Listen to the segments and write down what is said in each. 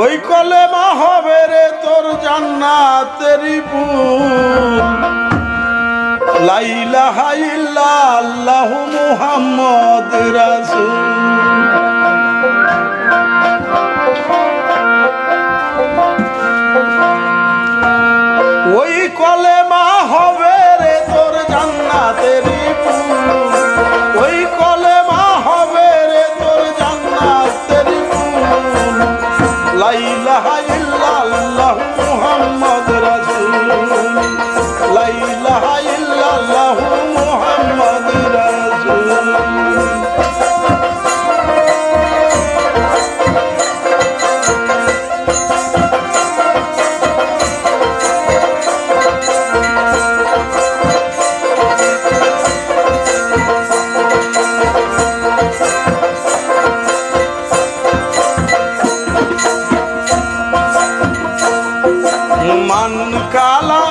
ওই কলেমা হবে রে তোর জান্নাতেরই ফুল। লা ইলাহা ইল্লাল্লাহু মুহাম্মদ রাসূল। ওই কলেমা হবে রে তোর জান্নাতেরই ফুল। ওই কলেমা হবে রে তোর জান্নাতেরই ফুল। লা ইলাহা ইল্লাল্লাহু মুহাম্মদ রাসূল। লা ইলাহা ইল্লাল্লাহু মুহাম্মদ রাসূল। মান কালা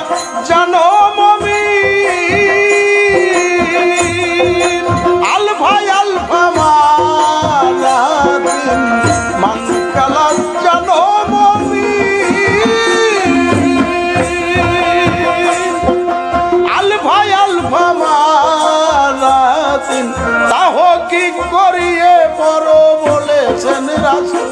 জানো মমিন আলফা আলফা মালাদিন। মান কালা জানো মমিন আলফা আলফা মালাদিন। তাহ কি করিয়ে বড় বলেছেন রাসূল।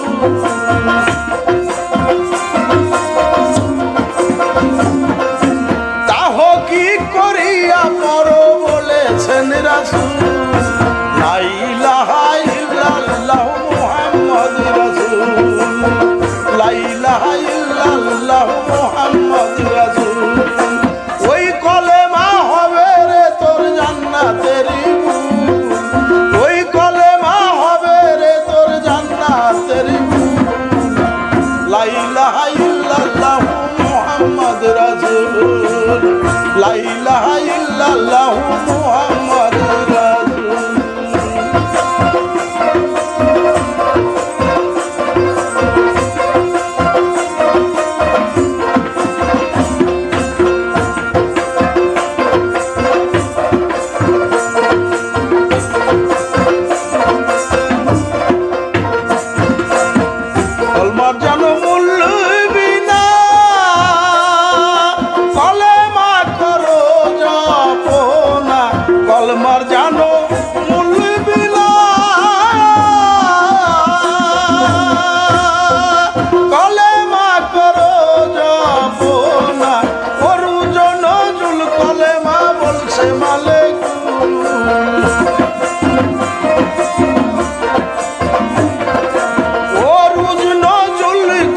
রাসূল লা ইলাহা ইল্লাল্লাহু মুহাম্মদ রাসূল। লা ইলাহা ইল্লাল্লাহু মুহাম্মদ রাসূল। ওই কলেমা হবে রে তোর জান্নাতেরই ফুল। ওই কলেমা হবে রে তোর জান্নাতেরই ফুল। লা ইলাহা ইল্লাল্লাহু মুহাম্মদ রাসূল। লা ইলাহা ইল্লাল্লাহু মুহাম্মদ কলমার জানো মূল্য বিনা কলেমা করো জপনা। কলমার জানো মূল্য বিনা কলেমা করো জপনা। অরুজ নজরুল কলেমা বলছে মালেকুল।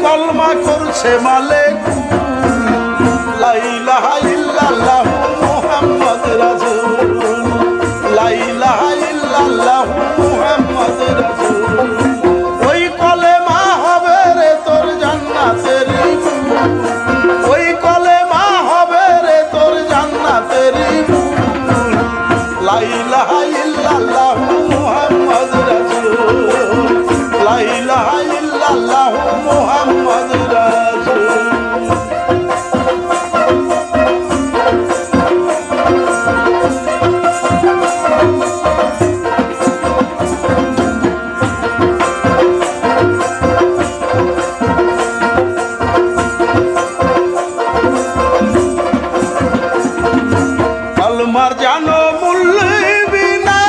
কলমা করছে মালেকুল। লা ইলাহা ইল্লাল্লাহু মুহাম্মদ রাসূল। লা ইলাহা ইল্লাল্লাহু মুহাম্মদ রাসূল। ওই কলেমা হবে রে তোর জান্নাতেরই ফুল। ওই কলেমা হবে রে তোর জান্নাতেরই ফুল। লা ইলাহা ইল্লাল্লাহু মুহাম্মদ রাসূল। লা ইলাহা ইল্লাল্লাহু মুহাম্মদ রাসূল। কলমার জানো মূল্য বিনা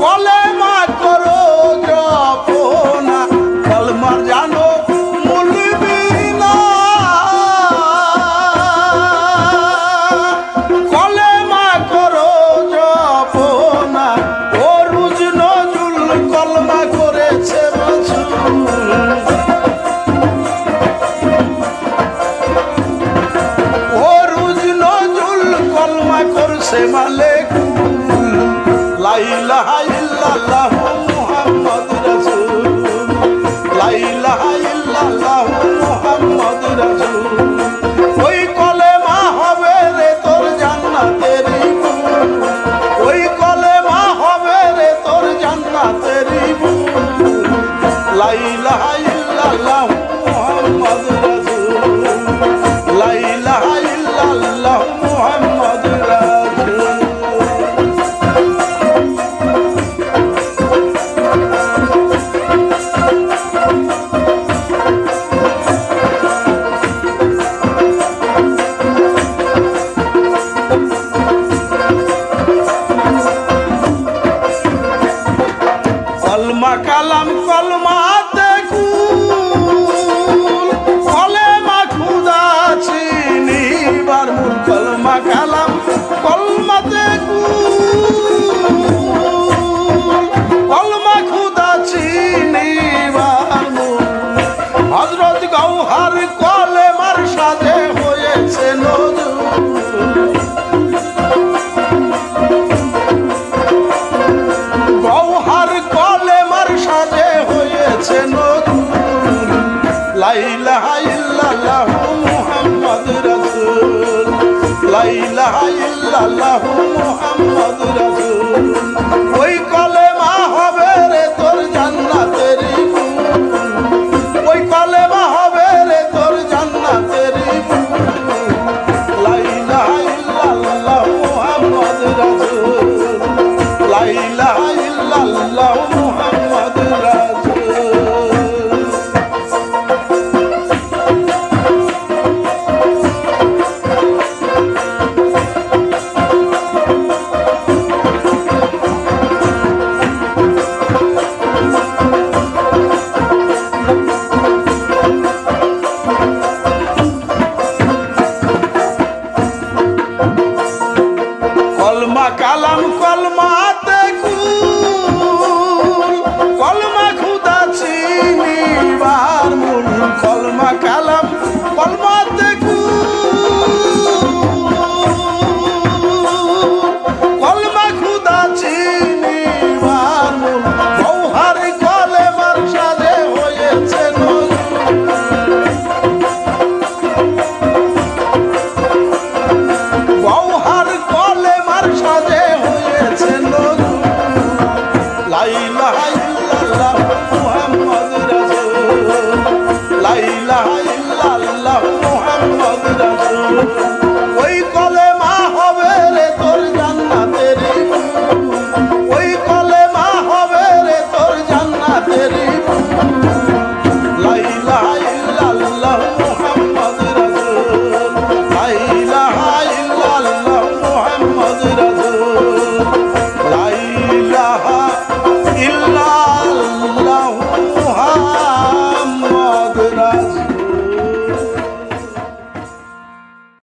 কলেমা করো জপনা। কলমার জানো মূল্য বিনা কলেমা করো জপনা। অরুজ নজরুল কলমা করেছে রাসূল। কলমা করছে মালেকুল। লা ইলাহা ইল্লাল্লাহু মুহাম্মদ রাসূল। লা ইলাহা ইল্লাল্লাহু মুহাম্মদ রাসূল। ওই কলেমা হবে রে তোর জান্নাতেরই ফুল। ওই কলেমা হবে রে তোর জান্নাতেরই ফুল। লা ইলাহা ইল্লাল্লাহু মুহাম্মদ রাসূল। লা ইলাহা ইল্লাল্লাহু মুহাম্মদ রাসূল। কালাম কলমাতে কুল কলেমা খুদা চিনিবার মূল কলমা কালাম কলমাতে কুল কলমা খুদা চিনিবার মূল হযরত গওহার কলেমার সাজে হয়েছে নজরুল গওহার কলেমার সাজে হয়েছে নজরুল লা ইলাহা ইল্লাল্লাহু মুহাম্মাদুর রাসূল লা ইলাহা ইল্লাল্লাহু মুহাম্মাদুর